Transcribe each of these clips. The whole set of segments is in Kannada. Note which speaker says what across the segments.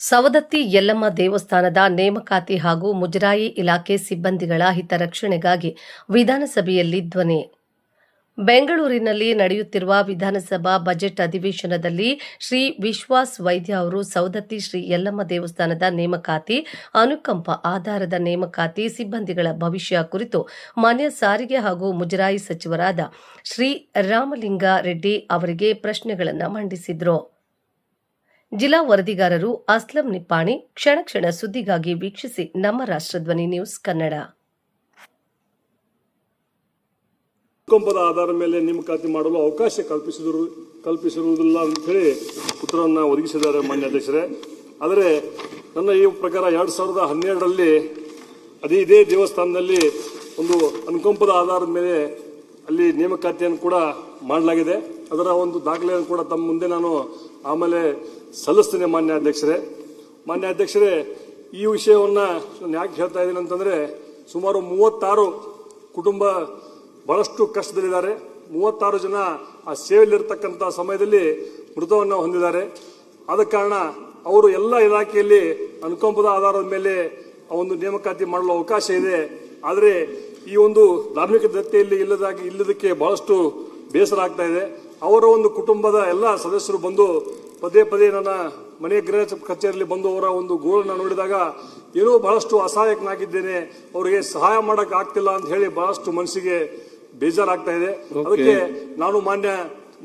Speaker 1: ಸವದತ್ತಿ ಯಲ್ಲಮ್ಮ ದೇವಸ್ಥಾನದ ನೇಮಕಾತಿ ಹಾಗೂ ಮುಜರಾಯಿ ಇಲಾಖೆ ಸಿಬ್ಬಂದಿಗಳ ಹಿತರಕ್ಷಣೆಗಾಗಿ ವಿಧಾನಸಭೆಯಲ್ಲಿ ಧ್ವನಿ. ಬೆಂಗಳೂರಿನಲ್ಲಿ ನಡೆಯುತ್ತಿರುವ ವಿಧಾನಸಭಾ ಬಜೆಟ್ ಅಧಿವೇಶನದಲ್ಲಿ ಶ್ರೀ ವಿಶ್ವಾಸ್ ವೈದ್ಯ ಅವರು ಸವದತ್ತಿ ಶ್ರೀ ಯಲ್ಲಮ್ಮ ದೇವಸ್ಥಾನದ ನೇಮಕಾತಿ, ಅನುಕಂಪ ಆಧಾರದ ನೇಮಕಾತಿ ಸಿಬ್ಬಂದಿಗಳ ಭವಿಷ್ಯ ಕುರಿತು ಮಾನ್ಯ ಸಾರಿಗೆ ಹಾಗೂ ಮುಜರಾಯಿ ಸಚಿವರಾದ ಶ್ರೀ ರಾಮಲಿಂಗ ರೆಡ್ಡಿ ಅವರಿಗೆ ಪ್ರಶ್ನೆಗಳನ್ನು ಮಂಡಿಸಿದರು. ಜಿಲ್ಲಾ ವರದಿಗಾರರು ಅಸ್ಲಂ ನಿಪ್ಪಾಣಿ. ಕ್ಷಣ ಕ್ಷಣ ಸುದ್ದಿಗಾಗಿ ವೀಕ್ಷಿಸಿ ನಮ್ಮ ರಾಷ್ಟ್ರಧ್ವನಿ ನ್ಯೂಸ್ ಕನ್ನಡ.
Speaker 2: ಅನುಕಂಪದ ಆಧಾರದ ಮೇಲೆ ನೇಮಕಾತಿ ಮಾಡಲು ಅವಕಾಶ ಕಲ್ಪಿಸಿರುವುದಿಲ್ಲ ಅಂತ ಹೇಳಿ ಉತ್ತರವನ್ನು ಒದಗಿಸಿದ್ದಾರೆ ಮಾನ್ಯ ಅಧ್ಯಕ್ಷರೇ. ಆದರೆ ನನ್ನ ಈ ಪ್ರಕಾರ 2012ರಲ್ಲಿ ಇದೇ ದೇವಸ್ಥಾನದಲ್ಲಿ ಒಂದು ಅನುಕಂಪದ ಆಧಾರದ ಮೇಲೆ ಅಲ್ಲಿ ನೇಮಕಾತಿಯನ್ನು ಕೂಡ ಮಾಡಲಾಗಿದೆ. ಅದರ ಒಂದು ದಾಖಲೆಯನ್ನು ಕೂಡ ತಮ್ಮ ಮುಂದೆ ನಾನು ಆಮೇಲೆ ಸಲ್ಲಿಸ್ತೇನೆ ಮಾನ್ಯ ಅಧ್ಯಕ್ಷರೇ. ಈ ವಿಷಯವನ್ನ ನಾನು ಯಾಕೆ ಹೇಳ್ತಾ ಇದ್ದೀನಿ ಅಂತಂದ್ರೆ, ಸುಮಾರು 36 ಕುಟುಂಬ ಬಹಳಷ್ಟು ಕಷ್ಟದಲ್ಲಿದ್ದಾರೆ. 36 ಜನ ಆ ಸೇವೆಯಲ್ಲಿರ್ತಕ್ಕಂಥ ಸಮಯದಲ್ಲಿ ಮೃತವನ್ನು ಹೊಂದಿದ್ದಾರೆ. ಆದ ಕಾರಣ ಅವರು ಎಲ್ಲ ಇಲಾಖೆಯಲ್ಲಿ ಅನುಕಂಪದ ಆಧಾರದ ಮೇಲೆ ಆ ಒಂದು ನೇಮಕಾತಿ ಮಾಡಲು ಅವಕಾಶ ಇದೆ. ಆದರೆ ಈ ಒಂದು ಧಾರ್ಮಿಕ ದತ್ತೆಯಲ್ಲಿ ಇಲ್ಲದಕ್ಕೆ ಬಹಳಷ್ಟು ಬೇಸರ ಆಗ್ತಾ ಇದೆ. ಅವರ ಒಂದು ಕುಟುಂಬದ ಎಲ್ಲ ಸದಸ್ಯರು ಬಂದು ಪದೇ ನನ್ನ ಮನೆಯ ಗೃಹ ಕಚೇರಿಯಲ್ಲಿ ಬಂದು ಅವರ ಒಂದು ಗೋಳನ್ನು ನೋಡಿದಾಗ ಏನೋ ಬಹಳಷ್ಟು ಅಸಹಾಯಕನಾಗಿದ್ದೇನೆ, ಅವರಿಗೆ ಸಹಾಯ ಮಾಡಕ್ ಆಗ್ತಿಲ್ಲ ಅಂತ ಹೇಳಿ ಬಹಳಷ್ಟು ಮನಸ್ಸಿಗೆ ಬೇಜಾರಾಗ್ತಾ ಇದೆ. ಅದಕ್ಕೆ ನಾನು ಮಾನ್ಯ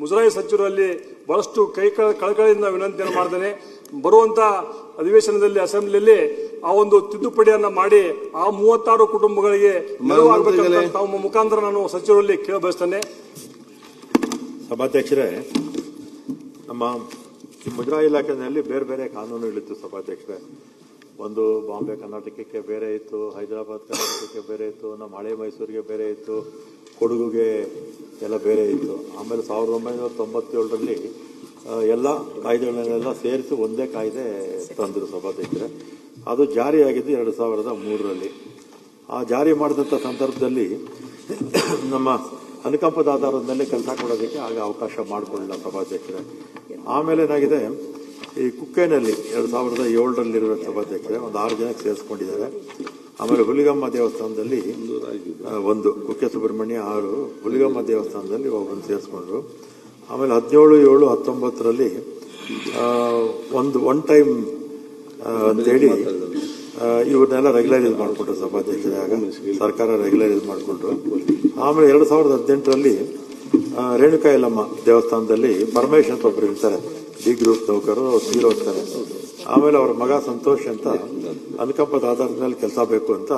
Speaker 2: ಮುಜರಾಯಿ ಸಚಿವರಲ್ಲಿ ಬಹಳಷ್ಟು ಕಳಕಳಿಯಿಂದ ವಿನಂತಿಯನ್ನು ಮಾಡ್ತೇನೆ. ಬರುವಂತ ಅಧಿವೇಶನದಲ್ಲಿ ಅಸೆಂಬ್ಲಿಯಲ್ಲಿ ಆ ಒಂದು ತಿದ್ದುಪಡಿಯನ್ನ ಮಾಡಿ ಆ 36 ಕುಟುಂಬಗಳಿಗೆ ನೆರವಾಗಬೇಕಂತ ತಮ್ಮ ಮುಖಾಂತರ ನಾನು ಸಚಿವರಲ್ಲಿ ಕೇಳಬಯಸ್ತೇನೆ.
Speaker 3: ಸಭಾಧ್ಯಕ್ಷರೇ, ನಮ್ಮ ಮುಜರಾಯಿ ಇಲಾಖೆಯಲ್ಲಿ ಬೇರೆ ಬೇರೆ ಕಾನೂನುಗಳಿತ್ತು ಸಭಾಧ್ಯಕ್ಷರೇ. ಒಂದು ಬಾಂಬೆ ಕರ್ನಾಟಕಕ್ಕೆ ಬೇರೆ ಇತ್ತು, ಹೈದರಾಬಾದ್ ಕರ್ನಾಟಕಕ್ಕೆ ಬೇರೆ ಇತ್ತು, ನಮ್ಮ ಹಳೆ ಮೈಸೂರಿಗೆ ಬೇರೆ ಇತ್ತು, ಕೊಡಗುಗೆ ಎಲ್ಲ ಬೇರೆ ಇತ್ತು. ಆಮೇಲೆ 1997ರಲ್ಲಿ ಎಲ್ಲ ಕಾಯ್ದೆಗಳನ್ನೆಲ್ಲ ಸೇರಿಸಿ ಒಂದೇ ಕಾಯ್ದೆ ತಂದರು ಸಭಾಧ್ಯಕ್ಷರೇ. ಅದು ಜಾರಿಯಾಗಿದ್ದು 2003ರಲ್ಲಿ. ಆ ಜಾರಿ ಮಾಡಿದಂಥ ಸಂದರ್ಭದಲ್ಲಿ ನಮ್ಮ ಅನುಕಂಪದ ಆಧಾರದ ಮೇಲೆ ಕೆಲಸ ಕೊಡೋದಕ್ಕೆ ಆಗ ಅವಕಾಶ ಮಾಡಿಕೊಳ್ಳಿಲ್ಲ ಸಭಾಧ್ಯಕ್ಷರೇ. ಆಮೇಲೆ ಏನಾಗಿದೆ, ಈ ಕುಕ್ಕೆನಲ್ಲಿ 2007ರಲ್ಲಿರುವ ಸಭಾಧ್ಯಕ್ಷರೇ ಒಂದು 6 ಜನಕ್ಕೆ ಸೇರಿಸ್ಕೊಂಡಿದ್ದಾರೆ. ಆಮೇಲೆ ಹುಲಿಗಮ್ಮ ದೇವಸ್ಥಾನದಲ್ಲಿ ಒಂದು, ಕುಕ್ಕೆ ಸುಬ್ರಹ್ಮಣ್ಯ 6, ಹುಲಿಗಮ್ಮ ದೇವಸ್ಥಾನದಲ್ಲಿ ಒಬ್ಬನ್ನು ಸೇರಿಸ್ಕೊಂಡ್ರು. ಆಮೇಲೆ 17/7/19ರಲ್ಲಿ ಒನ್ ಟೈಮ್ ಅಂತೇಳಿ ಇವ್ರನ್ನೆಲ್ಲ ರೆಗ್ಯುಲರೈಸ್ ಮಾಡಿಕೊಟ್ರು ಸಭಾಧ್ಯಕ್ಷರೇ. ಆಗ ಸರ್ಕಾರ ರೆಗ್ಯುಲರೈಸ್ ಮಾಡಿಕೊಟ್ರು. ಆಮೇಲೆ 2018ರಲ್ಲಿ ರೇಣುಕಾ ಯಲ್ಲಮ್ಮ ದೇವಸ್ಥಾನದಲ್ಲಿ ಪರಮೇಶ್ ಅಂತ ಒಬ್ರು ಇರ್ತಾರೆ, ಡಿ ಗ್ರೂಪ್ ನೌಕರು, ತೀರೋಗ್ತಾರೆ. ಆಮೇಲೆ ಅವರ ಮಗ ಸಂತೋಷ್ ಅಂತ ಅನುಕಂಪದ ಆಧಾರದ ಮೇಲೆ ಕೆಲಸ ಬೇಕು ಅಂತ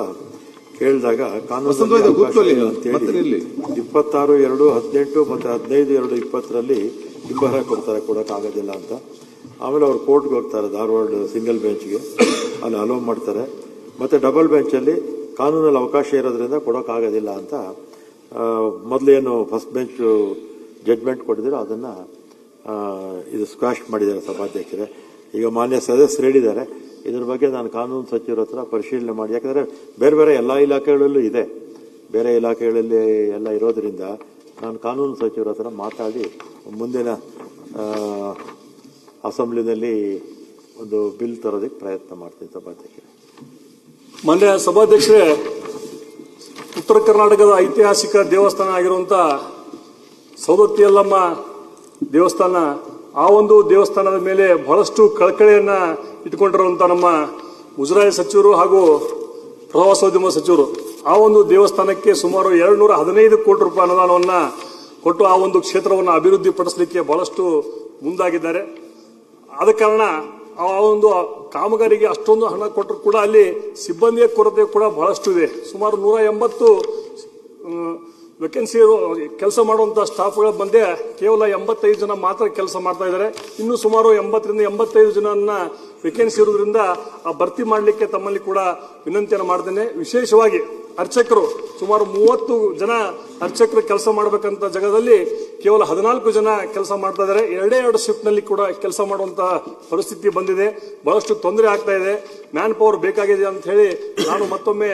Speaker 3: ಕೇಳಿದಾಗ ಕಾನೂನು ಅಂತೇಳಿ 26/2/18 ಮತ್ತೆ 15/2/20ರಲ್ಲಿ ಹಿಂಬರ ಕೊಡೋಕ್ಕಾಗೋದಿಲ್ಲ ಅಂತ. ಆಮೇಲೆ ಅವರು ಕೋರ್ಟ್ಗೆ ಹೋಗ್ತಾರೆ, ಧಾರವಾಡ ಸಿಂಗಲ್ ಬೆಂಚ್ಗೆ, ಅಲ್ಲಿ ಅಲೋ ಮಾಡ್ತಾರೆ. ಮತ್ತೆ ಡಬಲ್ ಬೆಂಚಲ್ಲಿ ಕಾನೂನಲ್ಲಿ ಅವಕಾಶ ಇರೋದ್ರಿಂದ ಕೊಡೋಕ್ಕಾಗೋದಿಲ್ಲ ಅಂತ ಮೊದಲೇನು ಫಸ್ಟ್ ಬೆಂಚ್ ಜಡ್ಜ್ಮೆಂಟ್ ಕೊಟ್ಟಿದ್ರು ಅದನ್ನ ಇದು ಸ್ಕ್ವಾಶ್ ಮಾಡಿದ್ದಾರೆ ಸಭಾಧ್ಯಕ್ಷರೇ. ಈಗ ಮಾನ್ಯ ಸದಸ್ಯರು ಹೇಳಿದ್ದಾರೆ, ಇದ್ರ ಬಗ್ಗೆ ನಾನು ಕಾನೂನು ಸಚಿವರ ಹತ್ರ ಪರಿಶೀಲನೆ ಮಾಡಿ, ಯಾಕಂದ್ರೆ ಬೇರೆ ಬೇರೆ ಎಲ್ಲ ಇಲಾಖೆಗಳಲ್ಲೂ ಇದೆ, ಬೇರೆ ಇಲಾಖೆಗಳಲ್ಲಿ ಎಲ್ಲ ಇರೋದ್ರಿಂದ ನಾನು ಕಾನೂನು ಸಚಿವರ ಹತ್ರ ಮಾತಾಡಿ ಮುಂದಿನ ಅಸೆಂಬ್ಲಿನಲ್ಲಿ ಒಂದು ಬಿಲ್ ತರೋದಕ್ಕೆ ಪ್ರಯತ್ನ ಮಾಡ್ತೀನಿ ಸಭಾಧ್ಯಕ್ಷರೇ.
Speaker 2: ಮಾನ್ಯ ಸಭಾಧ್ಯಕ್ಷರೇ, ಉತ್ತರ ಕರ್ನಾಟಕದ ಐತಿಹಾಸಿಕ ದೇವಸ್ಥಾನ ಆಗಿರುವಂತಹ ಸವದತ್ತಿ ಯಲ್ಲಮ್ಮ ದೇವಸ್ಥಾನ, ಆ ಒಂದು ದೇವಸ್ಥಾನದ ಮೇಲೆ ಬಹಳಷ್ಟು ಕಳಕಳಿಯನ್ನ ಇಟ್ಕೊಂಡಿರುವಂತ ನಮ್ಮ ಮುಜರಾಯಿ ಸಚಿವರು ಹಾಗೂ ಪ್ರವಾಸೋದ್ಯಮ ಸಚಿವರು ಆ ಒಂದು ದೇವಸ್ಥಾನಕ್ಕೆ ಸುಮಾರು 215 ಕೋಟಿ ರೂಪಾಯಿ ಅನುದಾನವನ್ನ ಕೊಟ್ಟು ಆ ಒಂದು ಕ್ಷೇತ್ರವನ್ನು ಅಭಿವೃದ್ಧಿ ಪಡಿಸಲಿಕ್ಕೆ ಬಹಳಷ್ಟು ಮುಂದಾಗಿದ್ದಾರೆ. ಆದ ಕಾರಣ ಆ ಒಂದು ಕಾಮಗಾರಿಗೆ ಅಷ್ಟೊಂದು ಹಣ ಕೊಟ್ಟರು ಕೂಡ ಅಲ್ಲಿ ಸಿಬ್ಬಂದಿಯ ಕೊರತೆ ಕೂಡ ಬಹಳಷ್ಟು ಇದೆ. ಸುಮಾರು 180 ವೇಕೆನ್ಸಿ ಕೆಲಸ ಮಾಡುವಂತಹ ಸ್ಟಾಫ್ಗಳ ಬಂದೆ ಕೇವಲ 85 ಜನ ಮಾತ್ರ ಕೆಲಸ ಮಾಡ್ತಾ ಇದ್ದಾರೆ. ಇನ್ನು ಸುಮಾರು 80ರಿಂದ 85 ಜನನ್ನ ವೇಕೆನ್ಸಿ ಇರುವುದರಿಂದ ಆ ಭರ್ತಿ ಮಾಡಲಿಕ್ಕೆ ತಮ್ಮಲ್ಲಿ ಕೂಡ ವಿನಂತಿಯನ್ನು ಮಾಡ್ತೇನೆ. ವಿಶೇಷವಾಗಿ ಅರ್ಚಕರು ಸುಮಾರು 30 ಜನ ಅರ್ಚಕರು ಕೆಲಸ ಮಾಡಬೇಕಂತ ಜಾಗದಲ್ಲಿ ಕೇವಲ 14 ಜನ ಕೆಲಸ ಮಾಡ್ತಾ ಇದ್ದಾರೆ. 2 ಶಿಫ್ಟ್ ನಲ್ಲಿ ಕೂಡ ಕೆಲಸ ಮಾಡುವಂತಹ ಪರಿಸ್ಥಿತಿ ಬಂದಿದೆ. ಬಹಳಷ್ಟು ತೊಂದರೆ ಆಗ್ತಾ ಇದೆ, ಮ್ಯಾನ್ ಪವರ್ ಬೇಕಾಗಿದೆ ಅಂತ ಹೇಳಿ ನಾನು ಮತ್ತೊಮ್ಮೆ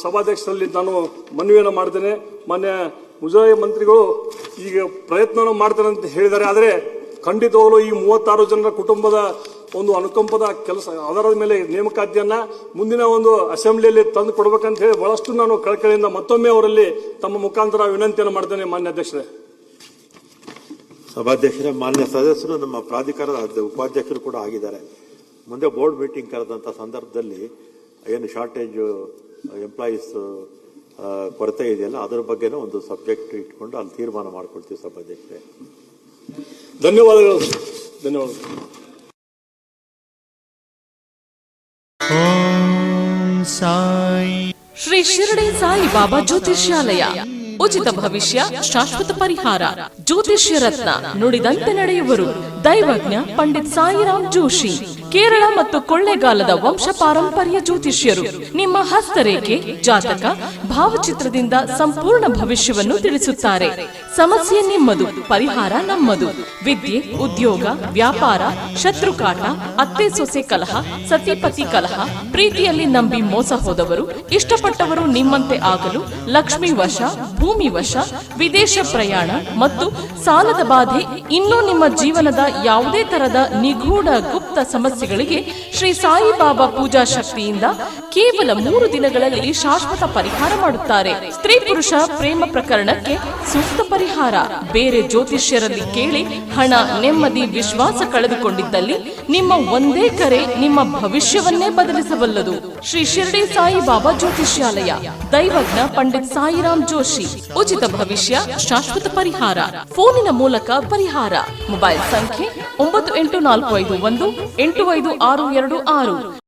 Speaker 2: ಸಭಾಧ್ಯಕ್ಷರಲ್ಲಿ ನಾನು ಮನವಿಯನ್ನು ಮಾಡ್ತೇನೆ. ಮಾನ್ಯ ಮುಜರಾಯಿ ಮಂತ್ರಿಗಳು ಈಗ ಪ್ರಯತ್ನ ಮಾಡ್ತಾರೆ ಅಂತ ಹೇಳಿದ್ದಾರೆ. ಆದರೆ ಖಂಡಿತವಾಗಲೂ ಈ 36 ಜನರ ಕುಟುಂಬದ ಒಂದು ಅನುಕಂಪದ ಕೆಲಸ ಆಧಾರದ ಮೇಲೆ ನೇಮಕಾತಿಯನ್ನ ಮುಂದಿನ ಒಂದು ಅಸೆಂಬ್ಲಿಯಲ್ಲಿ ತಂದು ಕೊಡಬೇಕಂತ ಹೇಳಿ ಬಹಳಷ್ಟು ನಾನು ಕಳಕಳಿಯಿಂದ ಮತ್ತೊಮ್ಮೆ ಅವರಲ್ಲಿ ತಮ್ಮ ಮುಖಾಂತರ ವಿನಂತಿಯನ್ನು ಮಾಡ್ತೇನೆ ಮಾನ್ಯ ಅಧ್ಯಕ್ಷರೇ.
Speaker 3: ಸಭಾಧ್ಯಕ್ಷರೇ, ಮಾನ್ಯ ಸದಸ್ಯರು ನಮ್ಮ ಪ್ರಾಧಿಕಾರದ ಉಪಾಧ್ಯಕ್ಷರು ಕೂಡ ಆಗಿದ್ದಾರೆ. ಮುಂದೆ ಬೋರ್ಡ್ ಮೀಟಿಂಗ್ ಕರೆದಂಥ ಸಂದರ್ಭದಲ್ಲಿ ಏನು ಶಾರ್ಟೇಜ್ ಎಂಪ್ಲಾಯೀಸ್ ಕೊರತೆ ಇದೆಯಲ್ಲ ಅದರ ಬಗ್ಗೆನೂ ಒಂದು ಸಬ್ಜೆಕ್ಟ್ ಇಟ್ಕೊಂಡು ಅಲ್ಲಿ ತೀರ್ಮಾನ ಮಾಡ್ಕೊಳ್ತೀವಿ ಸಭಾಧ್ಯಕ್ಷರೇ.
Speaker 2: ಧನ್ಯವಾದಗಳು. ಧನ್ಯವಾದಗಳು.
Speaker 4: ಶ್ರೀ ಶಿರಡಿ ಸಾಯಿ ಬಾಬಾ ಜ್ಯೋತಿಷ್ಯಾಲಯ, ಉಚಿತ ಭವಿಷ್ಯ, ಶಾಶ್ವತ ಪರಿಹಾರ, ಜ್ಯೋತಿಷ್ಯ ರತ್ನ, ನುಡಿದಂತೆ ನಡೆಯುವರು. ದೈವಜ್ಞ ಪಂಡಿತ್ ಸಾಯಿರಾಮ್ ಜೋಶಿ, ಕೇರಳ ಮತ್ತು ಕೊಳ್ಳೇಗಾಲದ ವಂಶ ಪಾರಂಪರ್ಯ ಜ್ಯೋತಿಷ್ಯರು. ನಿಮ್ಮ ಹಸ್ತರೇಖೆ, ಜಾತಕ, ಭಾವಚಿತ್ರದಿಂದ ಸಂಪೂರ್ಣ ಭವಿಷ್ಯವನ್ನು ತಿಳಿಸುತ್ತಾರೆ. ಸಮಸ್ಯೆ ನಿಮ್ಮದು, ಪರಿಹಾರ ನಮ್ಮದು. ವಿದ್ಯೆ, ಉದ್ಯೋಗ, ವ್ಯಾಪಾರ, ಶತ್ರುಕಾಟ, ಅತ್ತೆ ಸೊಸೆ ಕಲಹ, ಸತಿಪತಿ ಕಲಹ, ಪ್ರೀತಿಯಲ್ಲಿ ನಂಬಿ ಮೋಸ ಹೋದವರು, ಇಷ್ಟಪಟ್ಟವರು ನಿಮ್ಮಂತೆ ಆಗಲು, ಲಕ್ಷ್ಮೀ ವಶ, ಭೂಮಿ ವಶ, ವಿದೇಶ ಪ್ರಯಾಣ ಮತ್ತು ಸಾಲದ ಬಾಧೆ, ಇನ್ನೂ ನಿಮ್ಮ ಜೀವನದ ಯಾವುದೇ ತರದ ನಿಗೂಢ ಗುಪ್ತ ಸಮಸ್ಯೆಗಳಿಗೆ ಶ್ರೀ ಸಾಯಿಬಾಬಾ ಪೂಜಾ ಶಕ್ತಿಯಿಂದ ಕೇವಲ 3 ದಿನಗಳಲ್ಲಿ ಶಾಶ್ವತ ಪರಿಹಾರ ಮಾಡುತ್ತಾರೆ. ಸ್ತ್ರೀ ಪುರುಷ ಪ್ರೇಮ ಪ್ರಕರಣಕ್ಕೆ ಸೂಕ್ತ ಪರಿಹಾರ. ಬೇರೆ ಜ್ಯೋತಿಷ್ಯರಲ್ಲಿ ಕೇಳಿ ಹಣ, ನೆಮ್ಮದಿ, ವಿಶ್ವಾಸ ಕಳೆದುಕೊಂಡಿದ್ದಲ್ಲಿ ನಿಮ್ಮ ಒಂದೇ ಕರೆ ನಿಮ್ಮ ಭವಿಷ್ಯವನ್ನೇ ಬದಲಿಸಬಲ್ಲದು. ಶ್ರೀ ಶಿರಡಿ ಸಾಯಿಬಾಬಾ ಜ್ಯೋತಿಷ್ಯಾಲಯ, ದೈವಜ್ಞ ಪಂಡಿತ್ ಸಾಯಿರಾಮ್ ಜೋಶಿ. ಉಚಿತ ಭವಿಷ್ಯ, ಶಾಶ್ವತ ಪರಿಹಾರ. ಫೋನಿನ ಮೂಲಕ ಪರಿಹಾರ. ಮೊಬೈಲ್ ಸಂಖ್ಯೆ 9845185626.